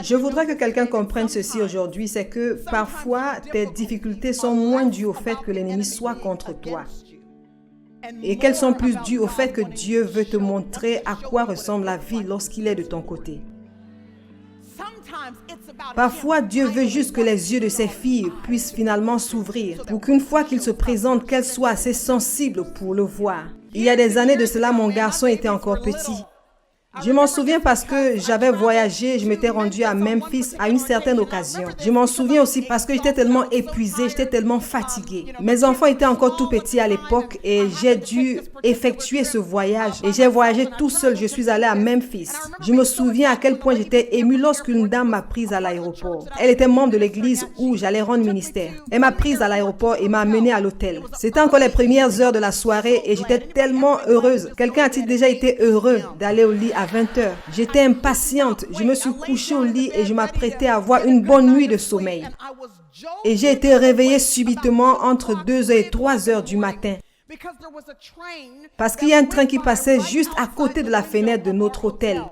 Je voudrais que quelqu'un comprenne ceci aujourd'hui, c'est que parfois tes difficultés sont moins dues au fait que l'ennemi soit contre toi. Et qu'elles sont plus dues au fait que Dieu veut te montrer à quoi ressemble la vie lorsqu'il est de ton côté. Parfois, Dieu veut juste que les yeux de ses filles puissent finalement s'ouvrir pour qu'une fois qu'il se présente, qu'elles soient assez sensibles pour le voir. Il y a des années de cela, mon garçon était encore petit. Je m'en souviens parce que j'avais voyagé, je m'étais rendue à Memphis à une certaine occasion. Je m'en souviens aussi parce que j'étais tellement épuisée, j'étais tellement fatiguée. Mes enfants étaient encore tout petits à l'époque et j'ai dû effectuer ce voyage. Et j'ai voyagé tout seul, je suis allée à Memphis. Je me souviens à quel point j'étais émue lorsqu'une dame m'a prise à l'aéroport. Elle était membre de l'église où j'allais rendre ministère. Elle m'a prise à l'aéroport et m'a amenée à l'hôtel. C'était encore les premières heures de la soirée et j'étais tellement heureuse. Quelqu'un a-t-il déjà été heureux d'aller au lit à 20 heures. J'étais impatiente. Je me suis couchée au lit et je m'apprêtais à avoir une bonne nuit de sommeil. Et j'ai été réveillée subitement entre 2 heures et 3 heures du matin. Parce qu'il y a un train qui passait juste à côté de la fenêtre de notre hôtel.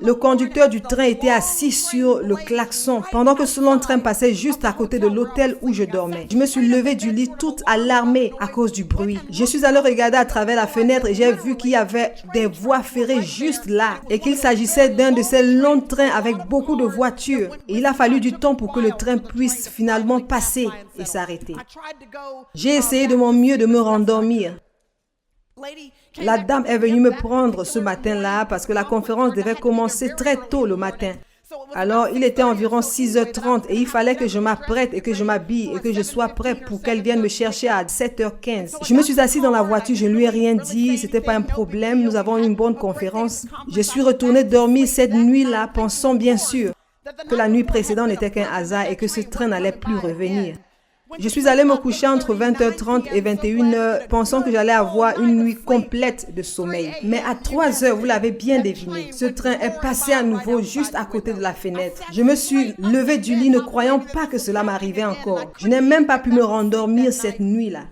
Le conducteur du train était assis sur le klaxon pendant que ce long train passait juste à côté de l'hôtel où je dormais. Je me suis levée du lit toute alarmée à cause du bruit. Je suis allée regarder à travers la fenêtre et j'ai vu qu'il y avait des voies ferrées juste là et qu'il s'agissait d'un de ces longs trains avec beaucoup de voitures. Et il a fallu du temps pour que le train puisse finalement passer et s'arrêter. J'ai essayé de mon mieux de me rendormir. La dame est venue me prendre ce matin-là parce que la conférence devait commencer très tôt le matin. Alors, il était environ 6h30 et il fallait que je m'apprête et que je m'habille et que je sois prêt pour qu'elle vienne me chercher à 7h15. Je me suis assise dans la voiture, je ne lui ai rien dit, c'était pas un problème, nous avons eu une bonne conférence. Je suis retournée dormir cette nuit-là, pensant bien sûr que la nuit précédente n'était qu'un hasard et que ce train n'allait plus revenir. Je suis allée me coucher entre 20h30 et 21h, pensant que j'allais avoir une nuit complète de sommeil. Mais à 3h, vous l'avez bien deviné, ce train est passé à nouveau juste à côté de la fenêtre. Je me suis levée du lit ne croyant pas que cela m'arrivait encore. Je n'ai même pas pu me rendormir cette nuit-là.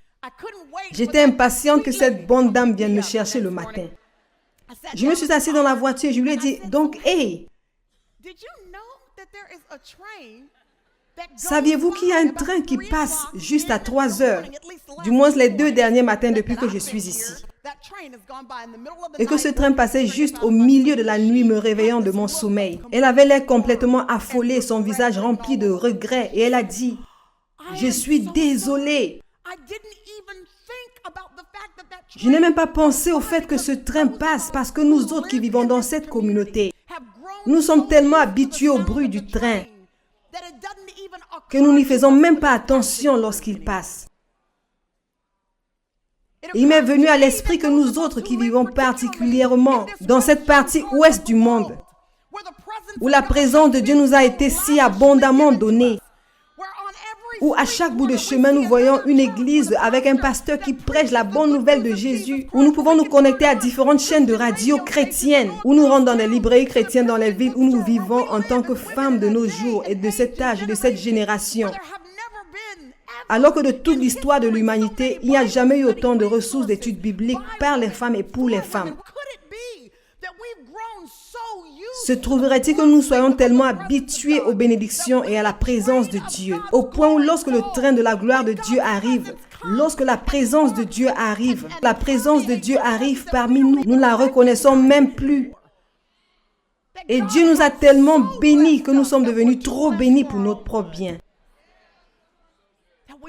J'étais impatiente que cette bonne dame vienne me chercher le matin. Je me suis assise dans la voiture et je lui ai dit, donc, hey! Saviez-vous qu'il y a un train qui passe juste à 3 heures, du moins les 2 derniers matins depuis que je suis ici, et que ce train passait juste au milieu de la nuit me réveillant de mon sommeil. Elle avait l'air complètement affolée, son visage rempli de regrets, et elle a dit, « Je suis désolée. Je n'ai même pas pensé au fait que ce train passe parce que nous autres qui vivons dans cette communauté, nous sommes tellement habitués au bruit du train que nous n'y faisons même pas attention lorsqu'il passe. » Il m'est venu à l'esprit que nous autres qui vivons particulièrement dans cette partie ouest du monde, où la présence de Dieu nous a été si abondamment donnée, où à chaque bout de chemin nous voyons une église avec un pasteur qui prêche la bonne nouvelle de Jésus, où nous pouvons nous connecter à différentes chaînes de radio chrétiennes, où nous rentrons dans des librairies chrétiennes dans les villes où nous vivons en tant que femmes de nos jours et de cet âge et de cette génération. Alors que de toute l'histoire de l'humanité, il n'y a jamais eu autant de ressources d'études bibliques par les femmes et pour les femmes. Se trouverait-il que nous soyons tellement habitués aux bénédictions et à la présence de Dieu, au point où lorsque le train de la gloire de Dieu arrive, lorsque la présence de Dieu arrive, la présence de Dieu arrive parmi nous, nous ne la reconnaissons même plus. Et Dieu nous a tellement bénis que nous sommes devenus trop bénis pour notre propre bien.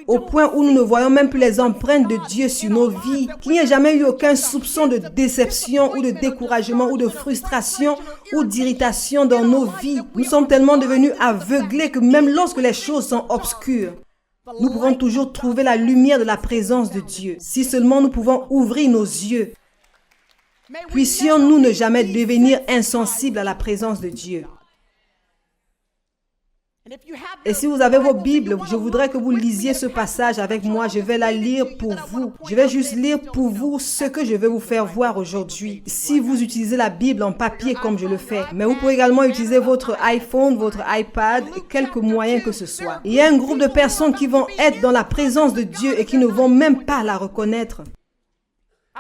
Au point où nous ne voyons même plus les empreintes de Dieu sur nos vies, qu'il n'y a jamais eu aucun soupçon de déception ou de découragement ou de frustration ou d'irritation dans nos vies. Nous sommes tellement devenus aveuglés que même lorsque les choses sont obscures, nous pouvons toujours trouver la lumière de la présence de Dieu. Si seulement nous pouvons ouvrir nos yeux, puissions-nous ne jamais devenir insensibles à la présence de Dieu. Et si vous avez vos Bibles, je voudrais que vous lisiez ce passage avec moi. Je vais la lire pour vous. Je vais juste lire pour vous ce que je vais vous faire voir aujourd'hui. Si vous utilisez la Bible en papier comme je le fais, mais vous pouvez également utiliser votre iPhone, votre iPad, et quelques moyens que ce soit. Il y a un groupe de personnes qui vont être dans la présence de Dieu et qui ne vont même pas la reconnaître.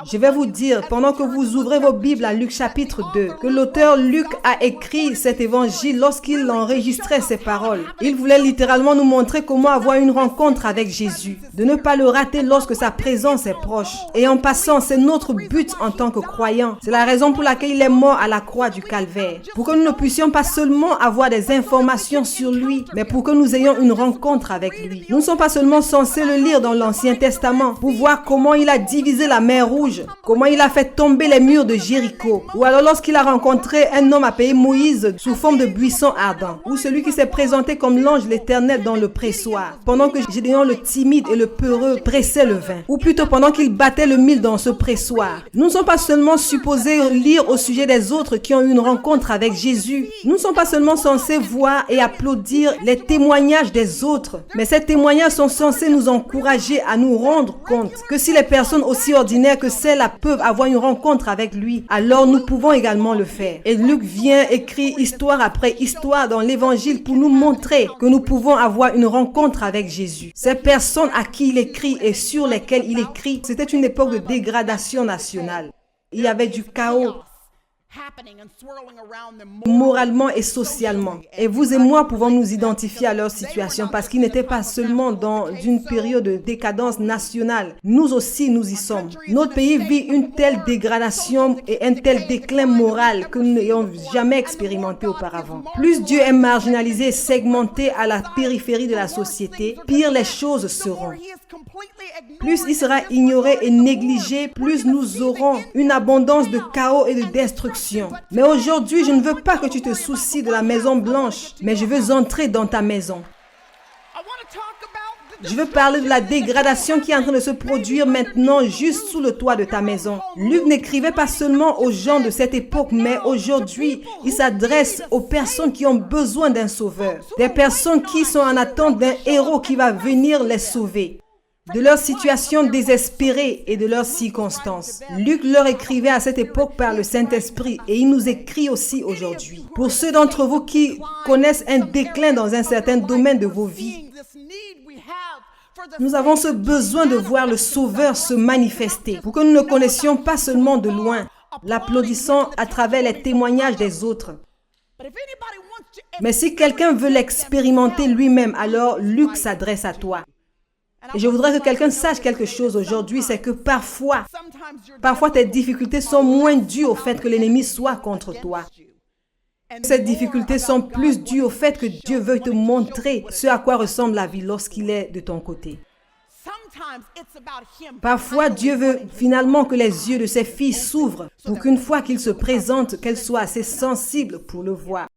Je vais vous dire, pendant que vous ouvrez vos Bibles à Luc chapitre 2, que l'auteur Luc a écrit cet évangile lorsqu'il enregistrait ces paroles. Il voulait littéralement nous montrer comment avoir une rencontre avec Jésus, de ne pas le rater lorsque sa présence est proche. Et en passant, c'est notre but en tant que croyants. C'est la raison pour laquelle il est mort à la croix du Calvaire. Pour que nous ne puissions pas seulement avoir des informations sur lui, mais pour que nous ayons une rencontre avec lui. Nous ne sommes pas seulement censés le lire dans l'Ancien Testament pour voir comment il a divisé la mer Rouge, comment il a fait tomber les murs de Jéricho, ou alors lorsqu'il a rencontré un homme appelé Moïse sous forme de buisson ardent, ou celui qui s'est présenté comme l'ange l'Éternel dans le pressoir, pendant que Gédéon le timide et le peureux pressait le vin, ou plutôt pendant qu'il battait le mil dans ce pressoir. Nous ne sommes pas seulement supposés lire au sujet des autres qui ont eu une rencontre avec Jésus. Nous ne sommes pas seulement censés voir et applaudir les témoignages des autres, mais ces témoignages sont censés nous encourager à nous rendre compte que si les personnes aussi ordinaires que celles-là peuvent avoir une rencontre avec lui, alors nous pouvons également le faire. Et Luc vient écrire histoire après histoire dans l'évangile pour nous montrer que nous pouvons avoir une rencontre avec Jésus. Ces personnes à qui il écrit et sur lesquelles il écrit, c'était une époque de dégradation nationale. Il y avait du chaos moralement et socialement. Et vous et moi pouvons nous identifier à leur situation parce qu'ils n'étaient pas seulement dans une période de décadence nationale. Nous aussi, nous y sommes. Notre pays vit une telle dégradation et un tel déclin moral que nous n'ayons jamais expérimenté auparavant. Plus Dieu est marginalisé et segmenté à la périphérie de la société, pire les choses seront. Plus il sera ignoré et négligé, plus nous aurons une abondance de chaos et de destruction. Mais aujourd'hui, je ne veux pas que tu te soucies de la Maison Blanche, mais je veux entrer dans ta maison. Je veux parler de la dégradation qui est en train de se produire maintenant juste sous le toit de ta maison. Luc n'écrivait pas seulement aux gens de cette époque, mais aujourd'hui, il s'adresse aux personnes qui ont besoin d'un sauveur. Des personnes qui sont en attente d'un héros qui va venir les sauver de leur situation désespérée et de leurs circonstances. Luc leur écrivait à cette époque par le Saint-Esprit et il nous écrit aussi aujourd'hui. Pour ceux d'entre vous qui connaissent un déclin dans un certain domaine de vos vies, nous avons ce besoin de voir le Sauveur se manifester pour que nous ne le connaissions pas seulement de loin, l'applaudissant à travers les témoignages des autres. Mais si quelqu'un veut l'expérimenter lui-même, alors Luc s'adresse à toi. Et je voudrais que quelqu'un sache quelque chose aujourd'hui, c'est que parfois tes difficultés sont moins dues au fait que l'ennemi soit contre toi. Ces difficultés sont plus dues au fait que Dieu veut te montrer ce à quoi ressemble la vie lorsqu'il est de ton côté. Parfois, Dieu veut finalement que les yeux de ses filles s'ouvrent pour qu'une fois qu'il se présente, qu'elles soient assez sensibles pour le voir.